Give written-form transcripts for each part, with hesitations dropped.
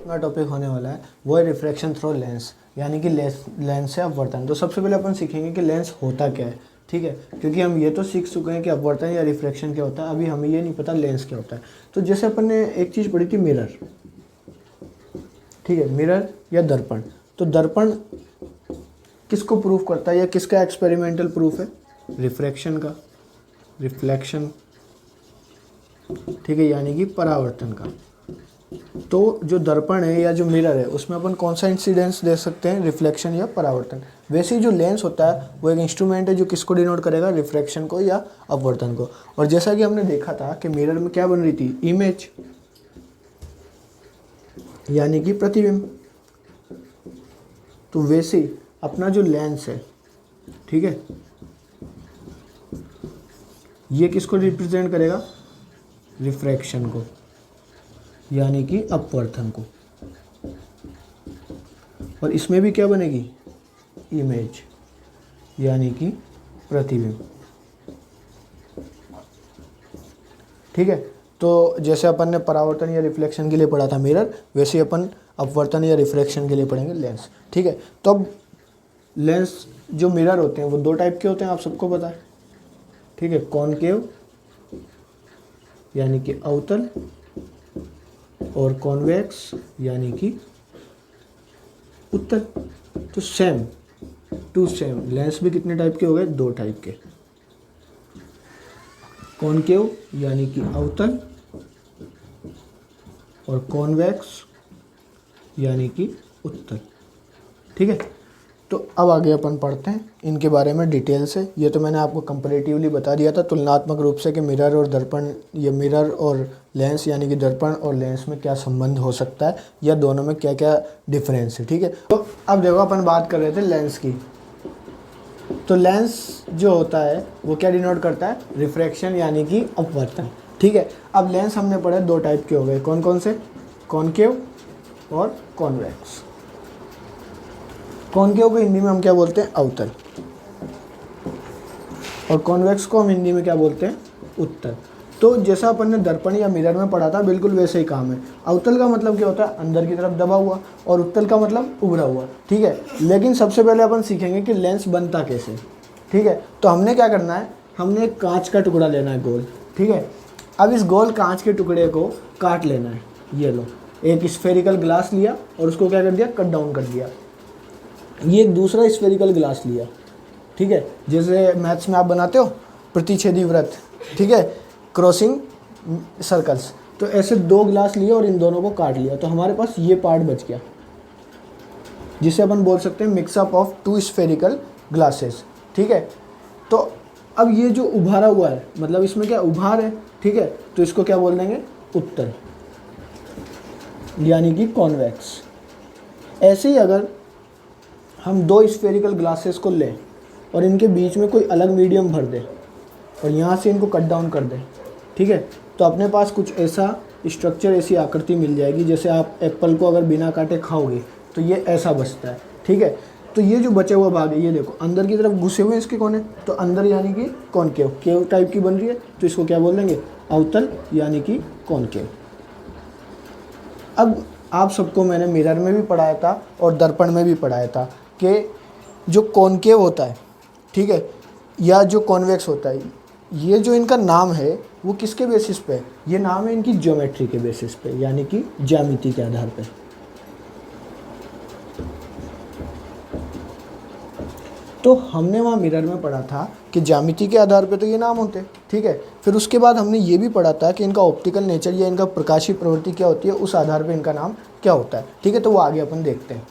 अपना टॉपिक होने वाला है वो है रिफ्रैक्शन थ्रू लेंस, यानी कि लेंस से अपवर्तन। तो सबसे पहले अपन सीखेंगे कि लेंस होता क्या है, ठीक है, क्योंकि हम ये तो सीख चुके हैं कि अपवर्तन या रिफ्रैक्शन क्या होता है, अभी हमें ये नहीं पता लेंस क्या होता है। तो जैसे अपन ने एक चीज़ पढ़ी थी मिरर, ठीक है, मिरर या दर्पण। तो दर्पण किसको प्रूफ करता है या किसका एक्सपेरिमेंटल प्रूफ है? रिफ्रैक्शन का, रिफ्लेक्शन, ठीक है, यानी कि परावर्तन का। तो जो दर्पण है या जो मिरर है उसमें अपन कौन सा इंसिडेंस दे सकते हैं? रिफ्लेक्शन या परावर्तन। वैसे ही जो लेंस होता है वो एक इंस्ट्रूमेंट है जो किसको डिनोट करेगा? रिफ्रैक्शन को या अपवर्तन को। और जैसा कि हमने देखा था कि मिरर में क्या बन रही थी? इमेज, यानी कि प्रतिबिंब। तो वैसे ही अपना जो लेंस है, ठीक है, ये किसको रिप्रेजेंट करेगा? रिफ्रैक्शन को, यानी कि अपवर्तन को। और इसमें भी क्या बनेगी? इमेज, यानी कि प्रतिबिंब, ठीक है। तो जैसे अपन ने परावर्तन या रिफ्लेक्शन के लिए पढ़ा था मिरर, वैसे ही अपन अपवर्तन या रिफ्रैक्शन के लिए पढ़ेंगे लेंस, ठीक है। तो अब लेंस जो मिरर होते हैं वो दो टाइप के होते हैं, आप सबको पता है, ठीक है, कॉनकेव यानी कि अवतल और कॉन्वेक्स यानी कि उत्तल। तो सेम टू सेम लेंस भी कितने टाइप के हो गए? दो टाइप के, कॉनकेव यानी कि अवतल और कॉन्वेक्स यानी कि उत्तल, ठीक है। तो अब आगे अपन पढ़ते हैं इनके बारे में डिटेल से। ये तो मैंने आपको कंपैरेटिवली बता दिया था तुलनात्मक रूप से कि मिरर और दर्पण, या मिरर और लेंस यानी कि दर्पण और लेंस में क्या संबंध हो सकता है या दोनों में क्या क्या डिफरेंस है, ठीक है। तो अब देखो अपन बात कर रहे थे लेंस की। तो लेंस जो होता है वो क्या डिनोट करता है? रिफ्रैक्शन यानी कि अपवर्तन, ठीक है। अब लेंस हमने पढ़े दो टाइप के हो गए, कौन कौन से? कॉनकेव और कॉन्वेक्स। कॉनकेव को हिंदी में हम क्या बोलते हैं? अवतल। और कॉन्वेक्स को हम हिंदी में क्या बोलते हैं? उत्तल। तो जैसा अपन ने दर्पण या मिरर में पढ़ा था बिल्कुल वैसे ही काम है। अवतल का मतलब क्या होता है? अंदर की तरफ दबा हुआ, और उत्तल का मतलब उभरा हुआ, ठीक है। लेकिन सबसे पहले अपन सीखेंगे कि लेंस बनता कैसे, ठीक है। तो हमने क्या करना है? हमने एक कांच का टुकड़ा लेना है गोल, ठीक है। अब इस गोल कांच के टुकड़े को काट लेना है। ये लो, एक स्फेरिकल ग्लास लिया और उसको क्या कर दिया? कट डाउन कर दिया। ये एक दूसरा स्फेरिकल ग्लास लिया, ठीक है, जैसे मैथ्स में आप बनाते हो प्रतिच्छेदी वृत्त, ठीक है, क्रॉसिंग सर्कल्स। तो ऐसे दो ग्लास लिए और इन दोनों को काट लिया, तो हमारे पास ये पार्ट बच गया जिसे अपन बोल सकते हैं mix up of two spherical glasses, ठीक है। तो अब ये जो उभारा हुआ है, मतलब इसमें क्या उभार है, ठीक है, तो इसको क्या बोल देंगे? उत्तल, यानी कि कॉन्वेक्स। ऐसे ही अगर हम दो स्फेरिकल ग्लासेस को लें और इनके बीच में कोई अलग मीडियम भर दें और यहाँ से इनको कट डाउन कर दें, ठीक है, तो अपने पास कुछ ऐसा स्ट्रक्चर, ऐसी आकृति मिल जाएगी। जैसे आप एप्पल को अगर बिना काटे खाओगे तो ये ऐसा बचता है, ठीक है। तो ये जो बचे हुआ भाग है, ये देखो अंदर की तरफ घुसे हुए इसके कोने, तो अंदर यानी कि कॉनकेव, केव टाइप की बन रही है, तो इसको क्या बोल देंगे? अवतल, यानी कि कॉनकेव। अब आप सबको मैंने मिरर में भी पढ़ाया था और दर्पण में भी पढ़ाया था कि जो कॉनकेव होता है, ठीक है, या जो कॉन्वेक्स होता है, ये जो इनका नाम है वो किसके बेसिस पे है? ये नाम है इनकी ज्योमेट्री के बेसिस पे, यानी कि ज्यामिति के आधार पे। तो हमने वहाँ मिरर में पढ़ा था कि ज्यामिति के आधार पे तो ये नाम होते हैं, ठीक है। फिर उसके बाद हमने ये भी पढ़ा था कि इनका ऑप्टिकल नेचर या इनका प्रकाशीय प्रवृत्ति क्या होती है, उस आधार पे इनका नाम क्या होता है, ठीक है। तो वो आगे अपन देखते हैं।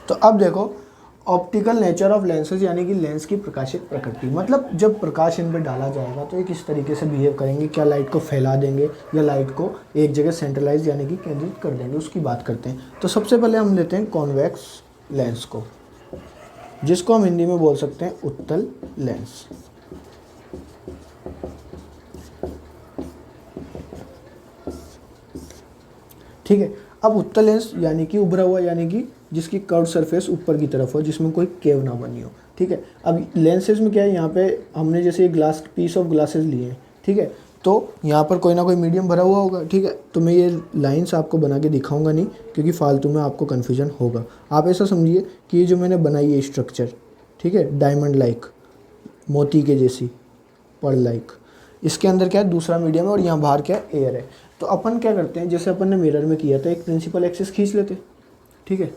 तो अब देखो, ऑप्टिकल नेचर ऑफ लेंसेज, यानी कि लेंस की प्रकाशिक प्रकृति, मतलब जब प्रकाश इन पर डाला जाएगा तो ये किस तरीके से बिहेव करेंगे, क्या लाइट को फैला देंगे या लाइट को एक जगह सेंट्रलाइज यानी कि केंद्रित कर देंगे, उसकी बात करते हैं। तो सबसे पहले हम लेते हैं कॉन्वेक्स लेंस को, जिसको हम हिंदी में बोल सकते हैं उत्तल लेंस। ठीक है। अब उत्तल लेंस यानी कि उभरा हुआ, यानी कि जिसकी कर्व सरफेस ऊपर की तरफ हो, जिसमें कोई केव ना बनी हो, ठीक है। अब लेंसेज में क्या है, यहाँ पे हमने जैसे ग्लास पीस ऑफ ग्लासेस लिए हैं, ठीक है, तो यहाँ पर कोई ना कोई मीडियम भरा हुआ होगा, ठीक है। तो मैं ये लाइंस आपको बना के दिखाऊंगा नहीं, क्योंकि फालतू में आपको कन्फ्यूजन होगा। आप ऐसा समझिए कि ये जो मैंने बनाई है स्ट्रक्चर, ठीक है, डायमंड लाइक, मोती के जैसी, पर्ल लाइक, इसके अंदर क्या है, दूसरा मीडियम है और यहाँ बाहर क्या है, एयर है। तो अपन क्या करते हैं, जैसे अपन ने मिरर में किया था, एक प्रिंसिपल एक्सिस खींच लेते, ठीक है।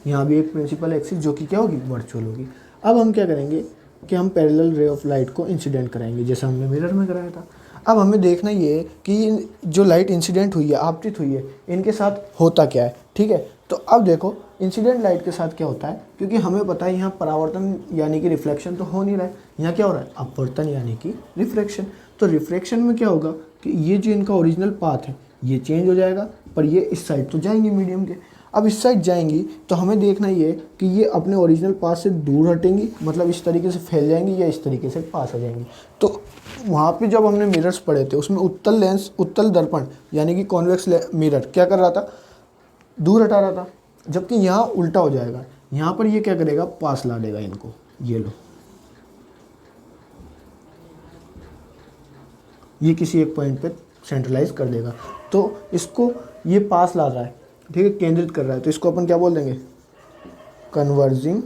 यहाँ भी एक प्रिंसिपल एक्सिस जो कि क्या होगी, वर्चुअल होगी। अब हम क्या करेंगे कि हम पैरेलल रे ऑफ लाइट को इंसिडेंट कराएंगे, जैसा हमने मिरर में कराया था। अब हमें देखना ये है कि जो लाइट इंसिडेंट हुई है, आपतित हुई है, इनके साथ होता क्या है, ठीक है। तो अब देखो इंसिडेंट लाइट के साथ क्या होता है, क्योंकि हमें पता है यहाँ परावर्तन यानी कि रिफ्लेक्शन तो हो नहीं रहा है, यहाँ क्या हो रहा है, अपवर्तन यानी कि रिफ्रैक्शन। तो रिफ्रैक्शन में क्या होगा कि ये जो इनका ओरिजिनल पाथ है ये चेंज हो जाएगा, पर ये इस साइड तो जाएंगे मीडियम के। अब इस साइड जाएंगी तो हमें देखना ये है कि ये अपने ओरिजिनल पाथ से दूर हटेंगी, मतलब इस तरीके से फैल जाएंगी या इस तरीके से पास आ जाएंगी। तो वहाँ पे जब हमने मिरर्स पढ़े थे उसमें उत्तल लेंस, उत्तल दर्पण यानी कि कॉन्वेक्स मिरर क्या कर रहा था, दूर हटा रहा था, जबकि यहाँ उल्टा हो जाएगा, यहाँ पर ये क्या करेगा, पास ला देगा इनको, ये लो, ये किसी एक पॉइंट पे सेंट्रलाइज कर देगा। तो इसको ये पास ला रहा है, ठीक है, केंद्रित कर रहा है, तो इसको अपन क्या बोल देंगे, कन्वर्जिंग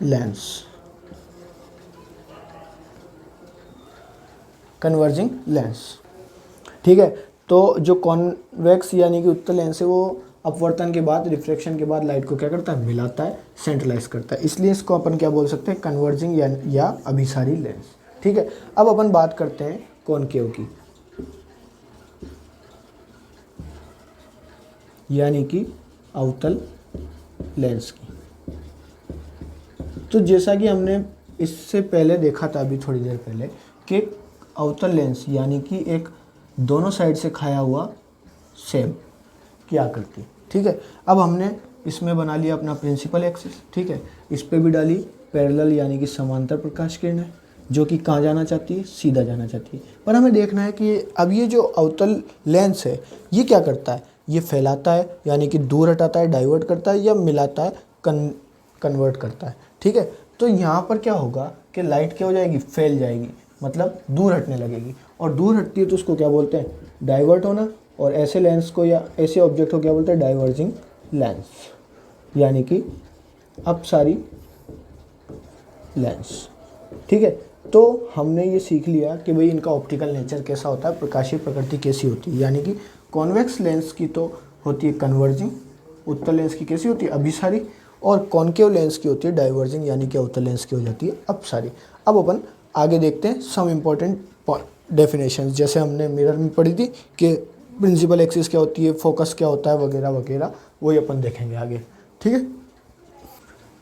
लेंस, कन्वर्जिंग लेंस, ठीक है। तो जो कॉन्वेक्स यानी कि उत्तल लेंस है वो अपवर्तन के बाद, रिफ्रैक्शन के बाद लाइट को क्या करता है, मिलाता है, सेंट्रलाइज करता है, इसलिए इसको अपन क्या बोल सकते हैं, कन्वर्जिंग या अभिसारी लेंस, ठीक है। अब अपन बात करते हैं कॉनकेव की, यानी कि अवतल लेंस की। तो जैसा कि हमने इससे पहले देखा था, अभी थोड़ी देर पहले, कि अवतल लेंस यानी कि एक दोनों साइड से खाया हुआ सेब की आकृति, ठीक है। अब हमने इसमें बना लिया अपना प्रिंसिपल एक्सिस, ठीक है, इस पे भी डाली पैरेलल यानी कि समांतर प्रकाश किरणें, जो कि कहाँ जाना चाहती है, सीधा जाना चाहती है। पर हमें देखना है कि अब ये जो अवतल लेंस है ये क्या करता है, ये फैलाता है यानी कि दूर हटाता है, डाइवर्ट करता है, या मिलाता है, कन्वर्ट करता है, ठीक है। तो यहाँ पर क्या होगा कि लाइट क्या हो जाएगी, फैल जाएगी, मतलब दूर हटने लगेगी, और दूर हटती है तो उसको क्या बोलते हैं, डाइवर्ट होना। और ऐसे लेंस को या ऐसे ऑब्जेक्ट को क्या बोलते हैं, डाइवर्जिंग लेंस, यानी कि अपसारी लेंस, ठीक है। तो हमने ये सीख लिया कि भाई इनका ऑप्टिकल नेचर कैसा होता है, प्रकाशीय प्रकृति कैसी होती है, यानी कि कॉन्वेक्स लेंस की तो होती है कन्वर्जिंग, उत्तल लेंस की कैसी होती है, अभिसारी, और कॉनकेव लेंस की होती है डाइवर्जिंग, यानी कि उत्तल लेंस की हो जाती है अपसारी। अब अपन आगे देखते हैं सम इम्पॉर्टेंट डेफिनेशंस, जैसे हमने मिरर में पढ़ी थी कि प्रिंसिपल एक्सिस क्या होती है, फोकस क्या होता है, वगैरह वगैरह, वही अपन देखेंगे आगे, ठीक है।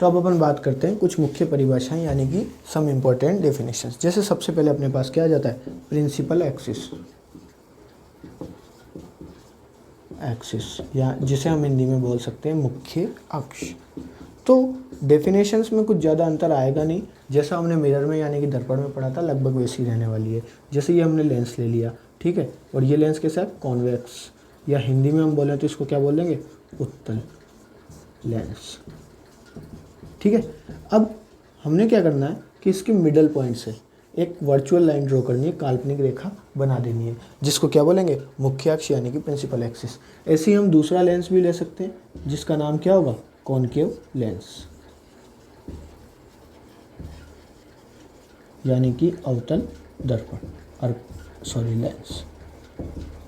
तो अब अपन बात करते हैं कुछ मुख्य परिभाषाएं, यानी कि सम इम्पॉर्टेंट डेफिनेशंस। जैसे सबसे पहले अपने पास क्या आ जाता है, प्रिंसिपल एक्सिस, या जिसे हम हिंदी में बोल सकते हैं मुख्य अक्ष। तो डेफिनेशंस में कुछ ज़्यादा अंतर आएगा नहीं, जैसा हमने मिरर में यानी कि दर्पण में पढ़ा था, लगभग वैसी रहने वाली है। जैसे ये हमने लेंस ले लिया, ठीक है, और ये लेंस कैसा है, कॉन्वेक्स, या हिंदी में हम बोलें तो इसको क्या बोल देंगे, उत्तल लेंस, ठीक है। अब हमने क्या करना है कि इसके मिडल पॉइंट से एक वर्चुअल लाइन ड्रॉ करनी है, काल्पनिक रेखा बना देनी है, जिसको क्या बोलेंगे, मुख्य अक्ष यानी कि प्रिंसिपल एक्सिस। ऐसे ही हम दूसरा लेंस भी ले सकते हैं, जिसका नाम क्या होगा, कॉनकेव लेंस, यानी कि अवतल दर्पण, और लेंस।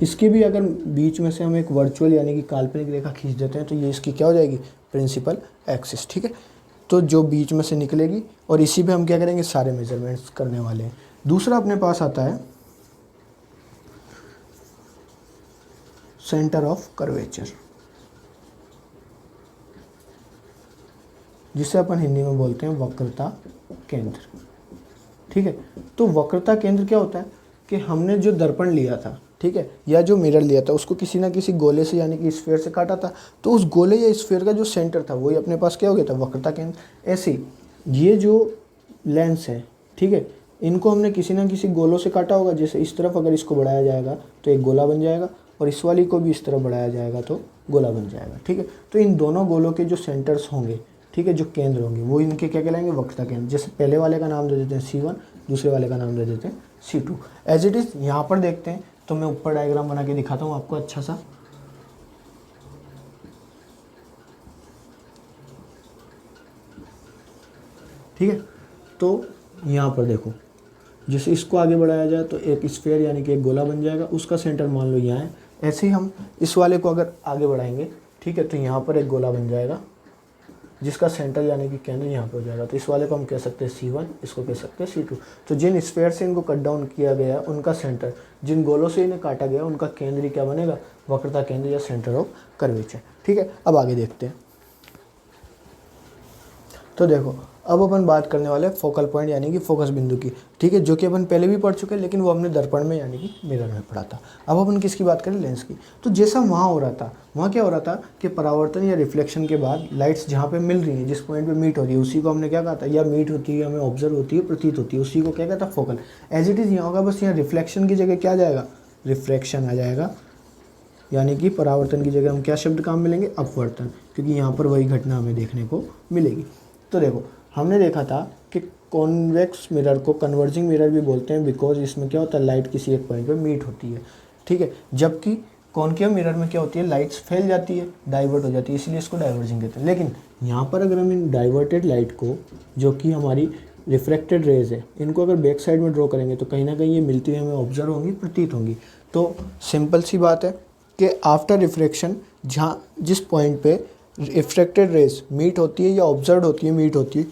इसके भी अगर बीच में से हम एक वर्चुअल यानी कि काल्पनिक रेखा खींच देते हैं तो ये इसकी क्या हो जाएगी, प्रिंसिपल एक्सिस, ठीक है। तो जो बीच में से निकलेगी, और इसी पे हम क्या करेंगे, सारे मेजरमेंट्स करने वाले हैं। दूसरा अपने पास आता है सेंटर ऑफ कर्वेचर, जिसे अपन हिंदी में बोलते हैं वक्रता केंद्र, ठीक है। तो वक्रता केंद्र क्या होता है कि हमने जो दर्पण लिया था, ठीक है, या जो मिरर लिया था, उसको किसी ना किसी गोले से यानी कि स्फीयर से काटा था, तो उस गोले या स्फीयर का जो सेंटर था वही अपने पास क्या हो गया था, वक्रता केंद्र। ऐसे ये जो लेंस है, ठीक है, इनको हमने किसी ना किसी गोलों से काटा होगा। जैसे इस तरफ अगर इसको बढ़ाया जाएगा तो एक गोला बन जाएगा, और इस वाली को भी इस तरफ बढ़ाया जाएगा तो गोला बन जाएगा, ठीक है। तो इन दोनों गोलों के जो सेंटर्स होंगे, ठीक है, जो केंद्र होंगे, वो इनके क्या कहलाएंगे, वक्रता केंद्र। जैसे पहले वाले का नाम दे देते हैं C1, दूसरे वाले का नाम दे देते हैं C2। एज इट इज़ यहाँ पर देखते हैं, तो मैं ऊपर डायग्राम बना के दिखाता हूँ आपको अच्छा सा। ठीक है, तो यहाँ पर देखो, जैसे इसको आगे बढ़ाया जाए तो एक स्फीयर यानी कि एक गोला बन जाएगा, उसका सेंटर मान लो यहाँ है। ऐसे ही हम इस वाले को अगर आगे बढ़ाएंगे, ठीक है, तो यहाँ पर एक गोला बन जाएगा जिसका सेंटर यानी कि केंद्र यहाँ पर हो जाएगा। तो इस वाले को हम कह सकते हैं C1, इसको कह सकते हैं C2। तो जिन स्फीयर से इनको कट डाउन किया गया है उनका सेंटर, जिन गोलों से इन्हें काटा गया उनका केंद्र क्या बनेगा, वक्रता केंद्र या सेंटर ऑफ कर्वेचर। ठीक है, अब आगे देखते हैं। तो देखो, अब अपन बात करने वाले हैं फोकल पॉइंट यानी कि फोकस बिंदु की। ठीक है, जो कि अपन पहले भी पढ़ चुके हैं, लेकिन वो हमने दर्पण में यानी कि मिरर में पढ़ा था। अब अपन किसकी बात करें, लेंस की। तो जैसा वहाँ हो रहा था, वहाँ क्या हो रहा था कि परावर्तन या रिफ्लेक्शन के बाद लाइट्स जहाँ पे मिल रही हैं, जिस पॉइंट पे मीट हो रही है, उसी को हमने क्या कहा था, या मीट होती है, हमें ऑब्जर्व होती है, प्रतीत होती है, उसी को क्या कहता है, फोकल। एज इट इज़ यहाँ होगा, बस यहाँ रिफ्लेक्शन की जगह क्या आ जाएगा, रिफ्रैक्शन आ जाएगा, यानी कि परावर्तन की जगह हम क्या शब्द काम मिलेंगे, अपवर्तन, क्योंकि यहाँ पर वही घटना हमें देखने को मिलेगी। तो देखो, हमने देखा था कि कॉन्वेक्स मिरर को कन्वर्जिंग मिरर भी बोलते हैं, बिकॉज इसमें क्या होता है, लाइट किसी एक पॉइंट पे मीट होती है। ठीक है, जबकि कॉनकेव मिरर में क्या होती है, लाइट्स फैल जाती है, डाइवर्ट हो जाती है, इसलिए इसको डाइवर्जिंग कहते हैं। लेकिन यहाँ पर अगर हम इन डाइवर्टेड लाइट को, जो कि हमारी रिफ्रैक्टेड रेज है, इनको अगर बैक साइड में ड्रॉ करेंगे तो कहीं ना कहीं ये मिलती हुई हमें ऑब्जर्व होंगी, प्रतीत होंगी। तो सिंपल सी बात है कि आफ्टर रिफ्रैक्शन, जहाँ जिस पॉइंट पे रिफ्रैक्टेड रेज मीट होती है या ऑब्जर्व होती है, मीट होती है,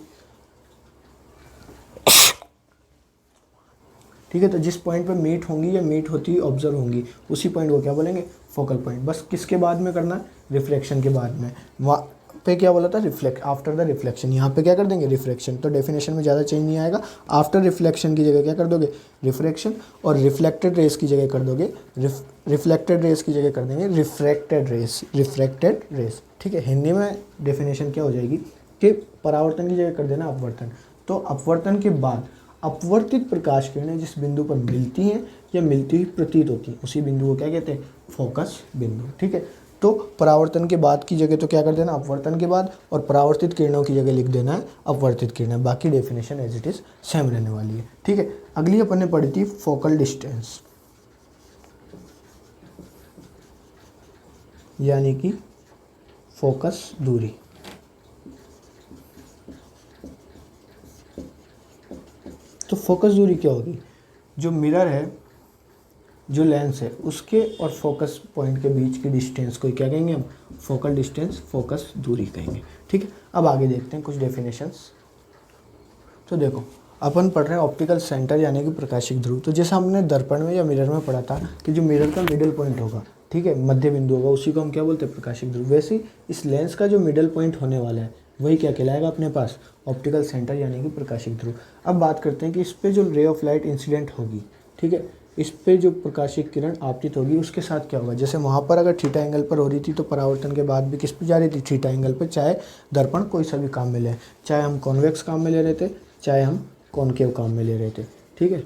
ठीक है, तो जिस पॉइंट पे मीट होंगी या मीट होती ऑब्जर्व होंगी, उसी पॉइंट को क्या बोलेंगे, फोकल पॉइंट। बस किसके बाद में करना है, रिफ्लेक्शन के बाद में। वहाँ पे क्या बोला था, रिफ्लेक्ट, आफ्टर द रिफ्लेक्शन। यहाँ पे क्या कर देंगे, रिफ्लेक्शन। तो डेफिनेशन में ज़्यादा चेंज नहीं आएगा। आफ्टर रिफ्लेक्शन की जगह क्या कर दोगे, रिफ्रैक्शन, और रिफ्लेक्टेड रेस की जगह कर दोगे, रिफ्लेक्टेड रेस की जगह कर देंगे रिफ्रैक्टेड रेस, रिफ्रैक्टेड रेस। ठीक है, हिंदी में डेफिनेशन क्या हो जाएगी कि परावर्तन की जगह कर देना अपवर्तन। तो अपवर्तन के बाद अपवर्तित प्रकाश किरणें जिस बिंदु पर मिलती हैं या मिलती हुई प्रतीत होती हैं, उसी बिंदु को क्या कहते हैं, फोकस बिंदु। ठीक है, तो परावर्तन के बाद की जगह तो क्या कर देना, अपवर्तन के बाद, और परावर्तित किरणों की जगह लिख देना है अपवर्तित किरणें। बाकी definition as it is same रहने वाली है। ठीक है, अगली अपन ने पढ़ी थी फोकल डिस्टेंस, यानी कि फोकस दूरी। तो फोकस दूरी क्या होगी, जो मिरर है, जो लेंस है, उसके और फोकस पॉइंट के बीच की डिस्टेंस को क्या कहेंगे हम, फोकल डिस्टेंस, फोकस दूरी कहेंगे। ठीक है, अब आगे देखते हैं कुछ डेफिनेशंस। तो देखो, अपन पढ़ रहे हैं ऑप्टिकल सेंटर यानी कि प्रकाशिक ध्रुव। तो जैसा हमने दर्पण में या मिरर में पढ़ा था कि जो मिरर का मिडल पॉइंट होगा, ठीक है, मध्य बिंदु होगा, उसी को हम क्या बोलते हैं, प्रकाशिक ध्रुव। वैसे ही इस लेंस का जो मिडल पॉइंट होने वाला है, वही क्या कहलाएगा अपने पास, ऑप्टिकल सेंटर यानी कि प्रकाशिक ध्रुव। अब बात करते हैं कि इस पे जो रे ऑफ लाइट इंसिडेंट होगी, ठीक है, इस पे जो प्रकाशिक किरण आपतित होगी, उसके साथ क्या होगा, जैसे वहाँ पर अगर थीटा एंगल पर हो रही थी, तो परावर्तन के बाद भी किस पे जा रही थी, थीटा एंगल पे, चाहे दर्पण कोई सा भी काम में ले, चाहे हम कॉन्वेक्स काम में ले रहे थे, चाहे हम कॉनकेव काम में ले रहे थे। ठीक है,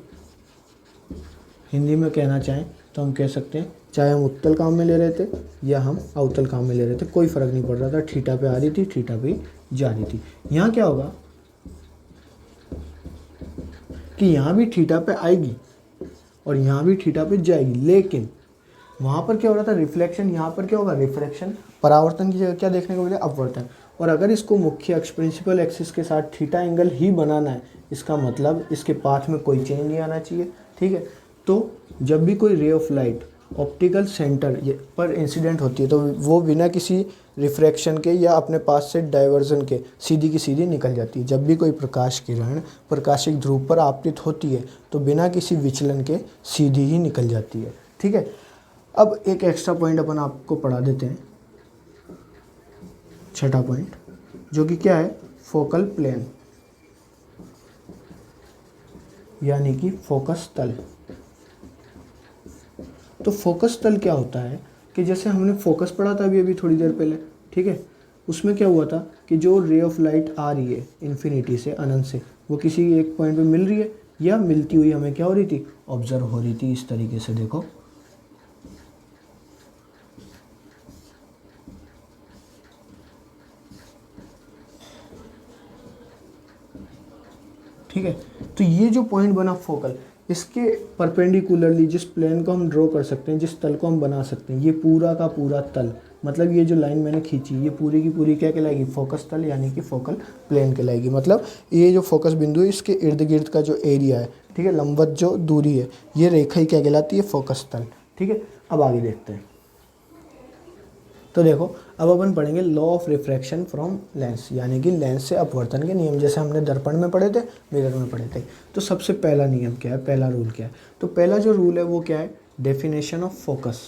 हिंदी में कहना चाहें तो हम कह सकते हैं, चाहे हम उत्तल काम में ले रहे थे या हम अवतल काम में ले रहे थे, कोई फ़र्क नहीं पड़ रहा था, थीटा पे आ रही थी, थीटा पे जा रही थी। यहाँ क्या होगा कि यहाँ भी थीटा पे आएगी और यहाँ भी थीटा पे जाएगी, लेकिन वहाँ पर क्या हो रहा था, रिफ्लेक्शन, यहाँ पर क्या होगा, रिफ्रैक्शन। परावर्तन की जगह क्या देखने को मिले, अपवर्तन। और अगर इसको मुख्य अक्ष, प्रिंसिपल एक्सिस के साथ थीटा एंगल ही बनाना है, इसका मतलब इसके पाथ में कोई चेंज नहीं आना चाहिए। ठीक है, तो जब भी कोई ray of light optical centre पर इंसिडेंट होती है, तो वो बिना किसी रिफ्रैक्शन के या अपने पास से डाइवर्जन के सीधी की सीधी निकल जाती है। जब भी कोई प्रकाश किरण प्रकाशिक ध्रुव पर आपतित होती है, तो बिना किसी विचलन के सीधी ही निकल जाती है। ठीक है, अब एक एक्स्ट्रा पॉइंट अपन आपको पढ़ा देते हैं, छठा पॉइंट, जो कि क्या है, फोकल प्लेन यानी कि फोकस तल। तो फोकस तल क्या होता है कि जैसे हमने फोकस पढ़ा था अभी थोड़ी देर पहले, ठीक है, उसमें क्या हुआ था कि जो रे ऑफ लाइट आ रही है इन्फिनिटी से, अनंत से, वो किसी एक पॉइंट पे मिल रही है या मिलती हुई हमें क्या हो रही थी, ऑब्जर्व हो रही थी। इस तरीके से देखो, ठीक है, तो ये जो पॉइंट बना फोकल, इसके परपेंडिकुलरली जिस प्लेन को हम ड्रॉ कर सकते हैं, जिस तल को हम बना सकते हैं, ये पूरा का पूरा तल, मतलब ये जो लाइन मैंने खींची ये पूरी की पूरी क्या कहलाएगी, फोकस तल यानी कि फोकल प्लेन कहलाएगी। मतलब ये जो फोकस बिंदु है इसके इर्द गिर्द का जो एरिया है, ठीक है, लंबवत जो दूरी है, ये रेखा ही क्या कहलाती है, फोकस तल। ठीक है, अब आगे देखते हैं। तो देखो अब अपन पढ़ेंगे law of refraction from lens, यानी कि लेंस से अपवर्तन के नियम, जैसे हमने दर्पण में पढ़े थे, मिरर में पढ़े थे। तो सबसे पहला नियम क्या है, पहला रूल क्या है, तो पहला जो रूल है वो क्या है, डेफिनेशन ऑफ फोकस।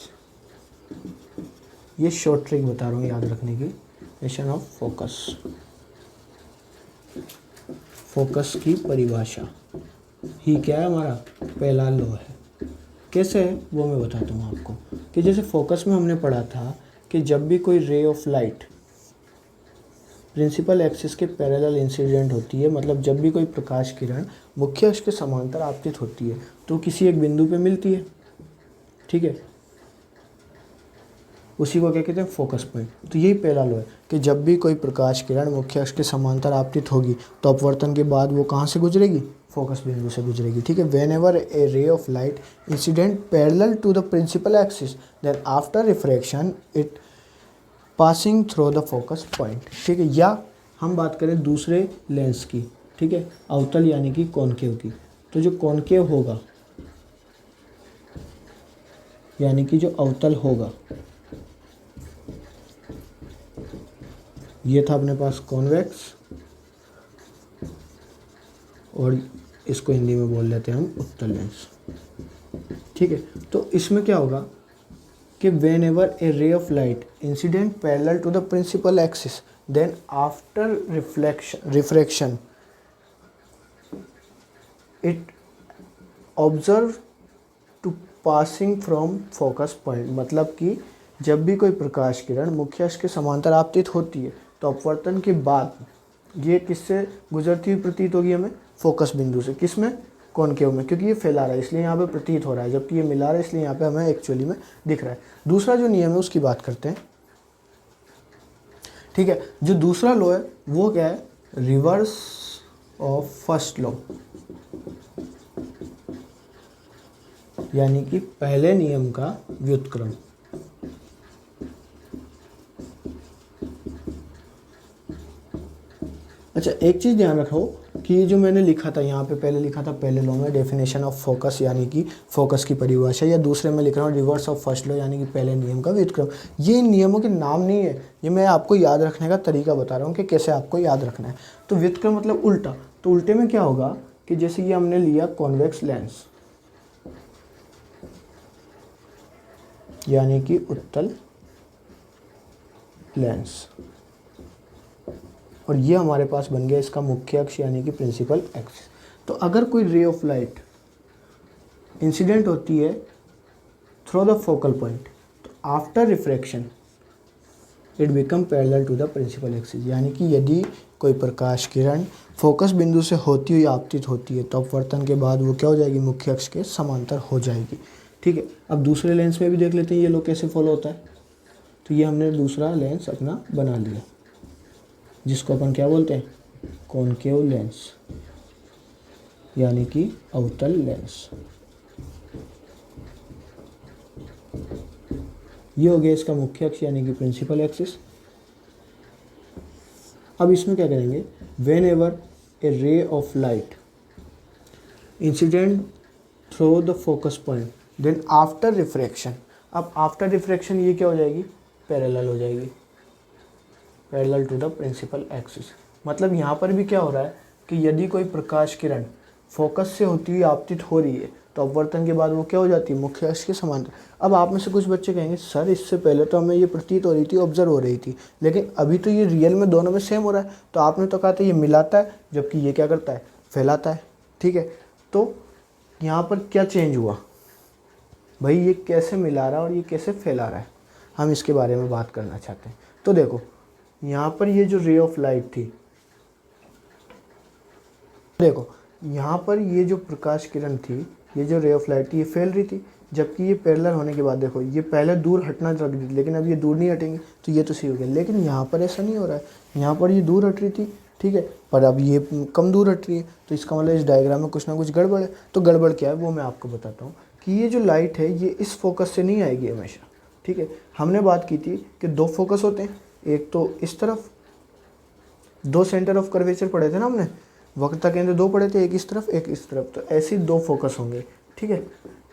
ये शॉर्ट ट्रिक बता रहा हूँ याद रखने की, डेफिनेशन ऑफ फोकस, फोकस की परिभाषा ही क्या है, हमारा पहला लॉ है। कैसे है वो मैं बताता हूँ आपको, कि जैसे फोकस में हमने पढ़ा था कि जब भी कोई ray of light principal axis के पैरेलल इंसिडेंट होती है, मतलब जब भी कोई प्रकाश किरण मुख्य अक्ष के समांतर आपतित होती है तो किसी एक बिंदु पे मिलती है, ठीक है, उसी को क्या कहते हैं, फोकस पॉइंट। तो यही पहला लॉ है कि जब भी कोई प्रकाश किरण मुख्य अक्ष के समांतर आपतित होगी तो अपवर्तन के बाद वो कहाँ से गुजरेगी, फोकस बिंदु से गुजरेगी। ठीक है, when ever a ray of light incident parallel to the principal axis then after refraction it passing through the focus point. ठीक है, या हम बात करें दूसरे लेंस की, ठीक है, अवतल यानी कि कॉनकेव की, तो जो कॉनकेव होगा यानी कि जो अवतल होगा, ये था अपने पास कॉन्वेक्स, और इसको हिंदी में बोल लेते हैं हम उत्तल लेंस। ठीक है, तो इसमें क्या होगा कि when ever a ray of light incident parallel to the principal axis then after refraction it observe to passing from focus point, मतलब कि जब भी कोई प्रकाश किरण मुख्य अक्ष के समांतर आपतित होती है तो अपवर्तन के बाद ये किससे गुजरती हुई प्रतीत होगी हमें, फोकस बिंदु से। किस में, कॉनकेव में, क्योंकि ये फैला रहा है इसलिए यहाँ पे प्रतीत हो रहा है, जबकि ये मिला रहा है इसलिए यहाँ पे हमें एक्चुअली में दिख रहा है। दूसरा जो नियम है उसकी बात करते हैं। ठीक है, जो दूसरा लॉ है वो क्या है, रिवर्स ऑफ फर्स्ट लॉ, यानी कि पहले नियम का व्युत्क्रम। अच्छा, एक चीज़ ध्यान रखो कि ये जो मैंने लिखा था यहाँ पे, पहले लिखा था पहले लॉ में डेफिनेशन ऑफ फोकस यानी कि फोकस की परिभाषा, या दूसरे में लिख रहा हूँ रिवर्स ऑफ फर्स्ट लॉ यानी कि पहले नियम का व्युत्क्रम। ये नियमों के नाम नहीं है, ये मैं आपको याद रखने का तरीका बता रहा हूँ कि कैसे आपको याद रखना है। तो व्युत्क्रम मतलब उल्टा, तो उल्टे में क्या होगा कि जैसे ये हमने लिया कॉन्वेक्स लेंस यानी कि उत्तल लेंस, और ये हमारे पास बन गया इसका मुख्य अक्ष यानी कि प्रिंसिपल एक्सिस। तो अगर कोई रे ऑफ लाइट इंसिडेंट होती है थ्रू द फोकल पॉइंट, तो after refraction it become parallel to the principal axis, यानी कि यदि कोई प्रकाश किरण फोकस बिंदु से होती हुई आपतित होती है तो अपवर्तन के बाद वो क्या हो जाएगी, मुख्य अक्ष के समांतर हो जाएगी। ठीक है, अब दूसरे लेंस में भी देख लेते हैं ये लो कैसे फॉलो होता है। तो ये हमने दूसरा लेंस अपना बना लिया जिसको अपन क्या बोलते हैं, कॉनकेव लेंस यानी कि अवतल लेंस। ये हो गया इसका मुख्य अक्ष यानी कि प्रिंसिपल एक्सिस। अब इसमें क्या करेंगे, when ever a ray of light incident through the focus point then after refraction, अब आफ्टर रिफ्रैक्शन ये क्या हो जाएगी, पैरेलल हो जाएगी, parallel to the principal axis. मतलब यहाँ पर भी क्या हो रहा है कि यदि कोई प्रकाश किरण फोकस से होती हुई आपतित हो रही है तो अपवर्तन के बाद वो क्या हो जाती है, मुख्य अक्ष के समांतर। अब आप में से कुछ बच्चे कहेंगे सर इससे पहले तो हमें ये प्रतीत हो रही थी, ऑब्जर्व हो रही थी, लेकिन अभी तो ये रियल में दोनों में सेम हो रहा है। तो आपने तो कहा था ये मिलाता है जबकि ये क्या करता है, फैलाता है। ठीक है, तो यहाँ पर क्या चेंज हुआ भाई, ये कैसे मिला रहा है और ये कैसे फैला रहा है, हम इसके बारे में बात करना चाहते हैं। तो देखो यहाँ पर ये जो रे ऑफ लाइट थी, देखो यहाँ पर ये जो प्रकाश किरण थी, ये जो रे ऑफ लाइट थी ये फैल रही थी, जबकि ये पैरेलल होने के बाद देखो ये पहले दूर हटना लग रही थी, लेकिन अब ये दूर नहीं हटेंगे तो ये तो सही हो गया। लेकिन यहाँ पर ऐसा नहीं हो रहा है, यहाँ पर ये दूर हट रही थी ठीक है, पर अब ये कम दूर हट रही है, तो इसका मतलब इस डायग्राम में कुछ ना कुछ गड़बड़ है। तो गड़बड़ क्या है वो मैं आपको बताता हूँ कि ये जो लाइट है ये इस फोकस से नहीं आएगी हमेशा, ठीक है। हमने बात की थी कि 2 फोकस होते हैं, एक तो इस तरफ, 2 सेंटर ऑफ कर्वेचर पढ़े थे ना हमने, वक्रता केंद्र 2 पढ़े थे, एक इस तरफ एक इस तरफ, तो ऐसे 2 फोकस होंगे, ठीक है।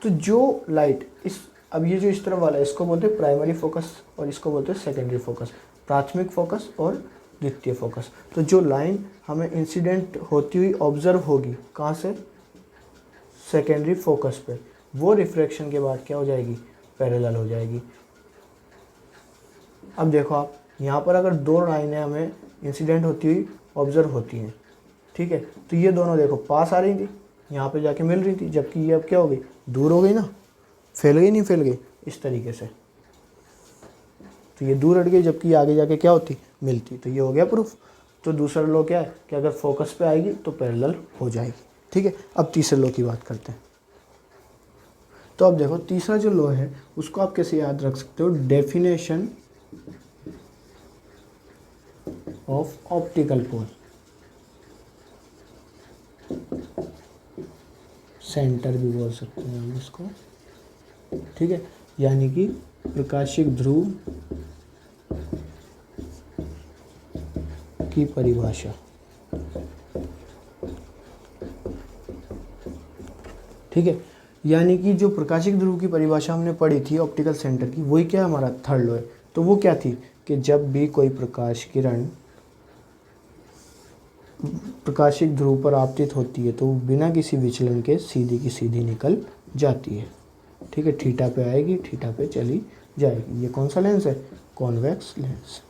तो जो लाइट इस, अब ये जो इस तरफ वाला है इसको बोलते हैं प्राइमरी फोकस और इसको बोलते हैं सेकेंडरी फोकस, प्राथमिक फोकस और द्वितीय फोकस। तो जो लाइन हमें इंसिडेंट होती हुई ऑब्जर्व होगी कहाँ से, सेकेंडरी फोकस पे, वो रिफ्रैक्शन के बाद क्या हो जाएगी, पैरेलल हो जाएगी। अब देखो आप यहाँ पर अगर 2 लाइनें हमें इंसिडेंट होती हुई ऑब्जर्व होती हैं, ठीक है, तो ये दोनों देखो पास आ रही थी, यहाँ पे जाके मिल रही थी, जबकि ये अब क्या हो गई, दूर हो गई ना, फैल गई नहीं फैल गई, इस तरीके से। तो ये दूर हट गई जबकि ये आगे जाके क्या होती, मिलती। तो ये हो गया प्रूफ। तो दूसरा लॉ क्या है कि अगर फोकस पे आएगी तो पैरेलल हो जाएगी, ठीक है। अब तीसरे लॉ की बात करते हैं। तो अब देखो तीसरा जो लॉ है उसको आप कैसे याद रख सकते हो, definition of optical pole, centre भी बोल सकते हैं हम इसको, ठीक है, यानी कि प्रकाशिक ध्रुव की परिभाषा, ठीक है। यानी कि जो प्रकाशिक ध्रुव की परिभाषा हमने पढ़ी थी ऑप्टिकल सेंटर की, वही क्या हमारा थर्ड लॉ है। तो वो क्या थी कि जब भी कोई प्रकाश किरण प्रकाशिक ध्रुव पर आपतित होती है तो बिना किसी विचलन के सीधी की सीधी निकल जाती है, ठीक है, थीटा पे आएगी, थीटा पे चली जाएगी। ये कौन सा लेंस है, कॉन्वेक्स लेंस।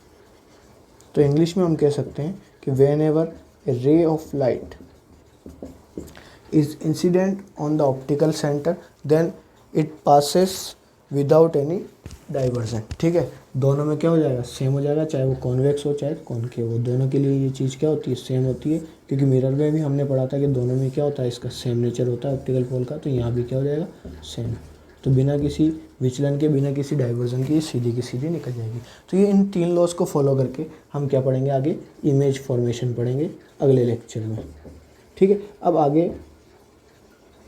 तो इंग्लिश में हम कह सकते हैं कि when ever a ray of light is incident on the optical centre then it passes without any diversion, ठीक है। दोनों में क्या हो जाएगा, सेम हो जाएगा, चाहे वो कॉन्वेक्स हो चाहे कॉनकेव हो, दोनों के लिए ये चीज़ क्या होती है, सेम होती है। क्योंकि मिरर में भी हमने पढ़ा था कि दोनों में क्या होता है, इसका सेम नेचर होता है ऑप्टिकल पोल का, तो यहाँ भी क्या हो जाएगा, सेम। तो बिना किसी विचलन के, बिना किसी डाइवर्जन के सीधी की सीधी निकल जाएगी। तो ये इन 3 लॉज को फॉलो करके हम क्या पढ़ेंगे आगे, इमेज फॉर्मेशन पढ़ेंगे अगले लेक्चर में, ठीक है। अब आगे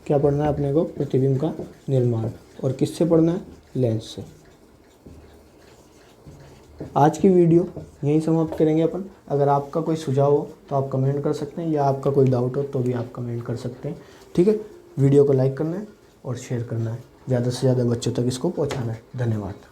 क्या पढ़ना है अपने को, प्रतिबिंब का निर्माण, और किससे पढ़ना है, लेंस से। आज की वीडियो यहीं समाप्त करेंगे अपन। अगर आपका कोई सुझाव हो तो आप कमेंट कर सकते हैं, या आपका कोई डाउट हो तो भी आप कमेंट कर सकते हैं, ठीक है। वीडियो को लाइक करना है और शेयर करना है, ज़्यादा से ज़्यादा बच्चों तक इसको पहुंचाना है। धन्यवाद।